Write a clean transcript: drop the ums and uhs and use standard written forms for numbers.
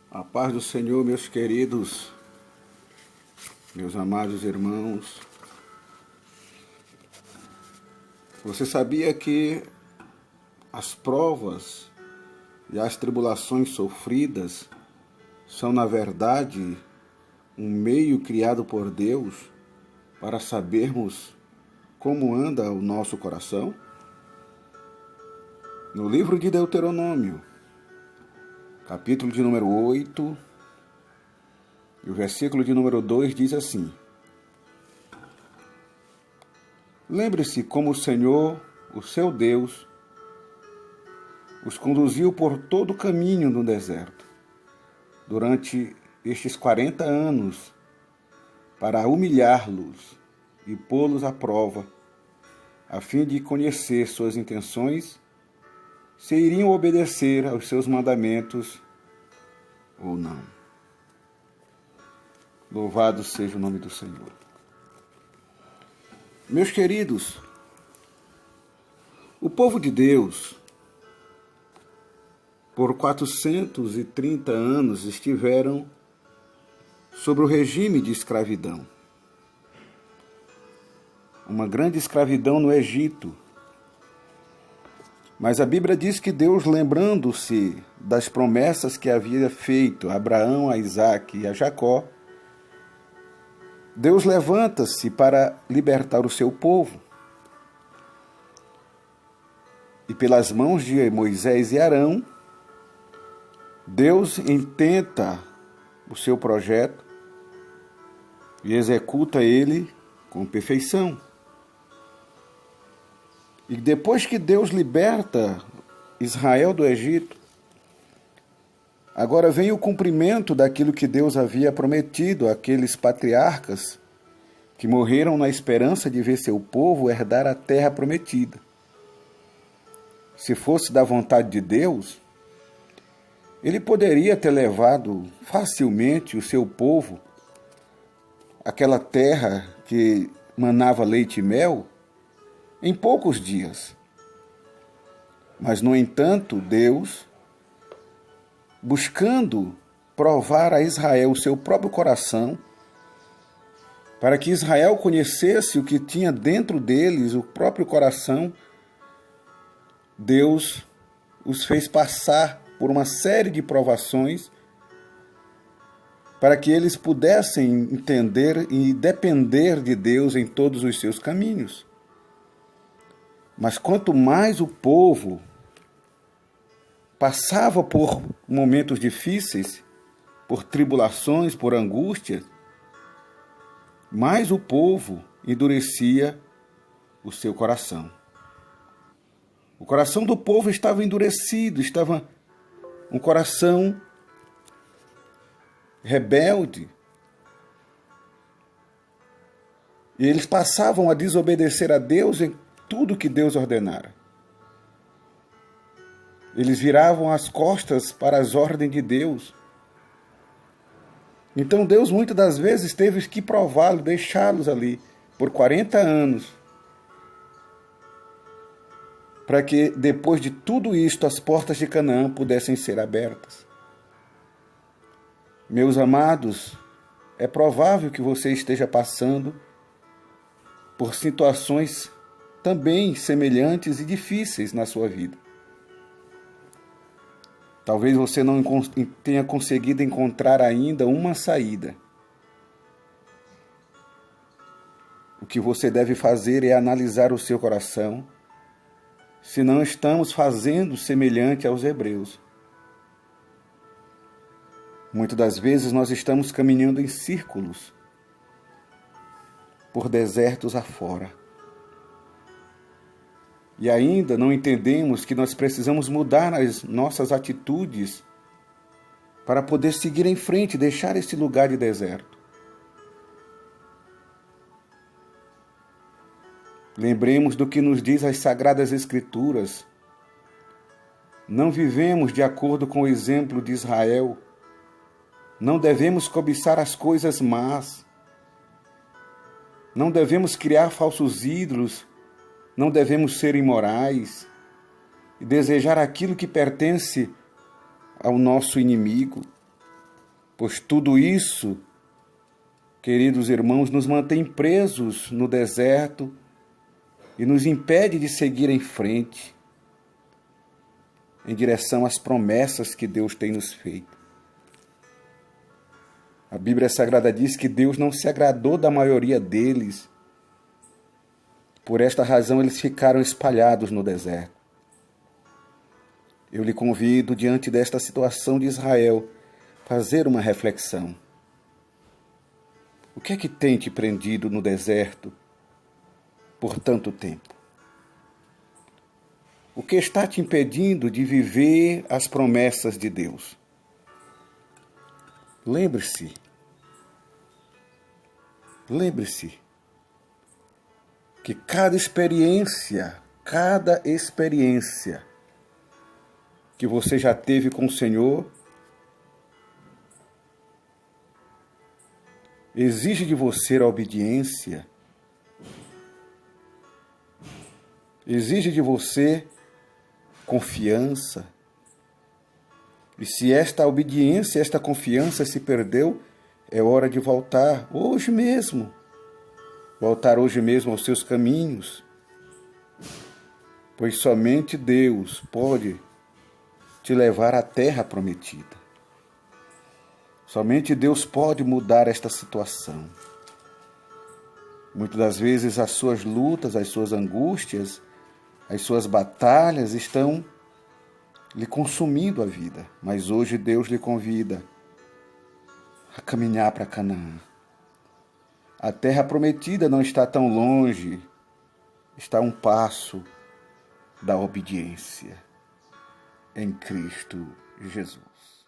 A paz do Senhor, meus queridos, meus amados irmãos. Você sabia que as provas e as tribulações sofridas são, na verdade, um meio criado por Deus para sabermos como anda o nosso coração? No livro de Deuteronômio, capítulo de número 8, e o versículo de número 2 diz assim: Lembre-se como o Senhor, o seu Deus, os conduziu por todo o caminho no deserto, durante estes 40 anos, para humilhá-los e pô-los à prova, a fim de conhecer suas intenções, se iriam obedecer aos seus mandamentos ou não. Louvado seja o nome do Senhor. Meus queridos, o povo de Deus, por 430 anos, estiveram sob o regime de escravidão. Uma grande escravidão no Egito. Mas a Bíblia diz que Deus, lembrando-se das promessas que havia feito a Abraão, a Isaque e a Jacó, Deus levanta-se para libertar o seu povo. E pelas mãos de Moisés e Arão, Deus intenta o seu projeto e executa ele com perfeição. E depois que Deus liberta Israel do Egito, agora vem o cumprimento daquilo que Deus havia prometido àqueles patriarcas que morreram na esperança de ver seu povo herdar a terra prometida. Se fosse da vontade de Deus, ele poderia ter levado facilmente o seu povo àquela terra que manava leite e mel em poucos dias. Mas, no entanto, Deus, buscando provar a Israel o seu próprio coração, para que Israel conhecesse o que tinha dentro deles, o próprio coração, Deus os fez passar por uma série de provações para que eles pudessem entender e depender de Deus em todos os seus caminhos. Mas quanto mais o povo passava por momentos difíceis, por tribulações, por angústia, mais o povo endurecia o seu coração. O coração do povo estava endurecido, estava um coração rebelde. E eles passavam a desobedecer a Deus em tudo que Deus ordenara. Eles viravam as costas para as ordens de Deus. Então Deus muitas das vezes teve que prová-los, deixá-los ali por 40 anos, para que depois de tudo isto as portas de Canaã pudessem ser abertas. Meus amados, é provável que você esteja passando por situações também semelhantes e difíceis na sua vida. Talvez você não tenha conseguido encontrar ainda uma saída. O que você deve fazer é analisar o seu coração, se não estamos fazendo semelhante aos hebreus. Muitas das vezes nós estamos caminhando em círculos, por desertos afora. E ainda não entendemos que nós precisamos mudar as nossas atitudes para poder seguir em frente, deixar esse lugar de deserto. Lembremos do que nos diz as Sagradas Escrituras. Não vivemos de acordo com o exemplo de Israel. Não devemos cobiçar as coisas más. Não devemos criar falsos ídolos. Não devemos ser imorais e desejar aquilo que pertence ao nosso inimigo. Pois tudo isso, queridos irmãos, nos mantém presos no deserto e nos impede de seguir em frente, em direção às promessas que Deus tem nos feito. A Bíblia Sagrada diz que Deus não se agradou da maioria deles. Por esta razão, eles ficaram espalhados no deserto. Eu lhe convido, diante desta situação de Israel, fazer uma reflexão. O que é que tem te prendido no deserto por tanto tempo? O que está te impedindo de viver as promessas de Deus? Lembre-se que cada experiência que você já teve com o Senhor exige de você a obediência, exige de você confiança. E se esta obediência, esta confiança se perdeu, é hora de voltar hoje mesmo. Voltar hoje mesmo aos seus caminhos. Pois somente Deus pode te levar à terra prometida. Somente Deus pode mudar esta situação. Muitas das vezes as suas lutas, as suas angústias, as suas batalhas estão lhe consumindo a vida. Mas hoje Deus lhe convida a caminhar para Canaã. A terra prometida não está tão longe, está a um passo da obediência em Cristo Jesus.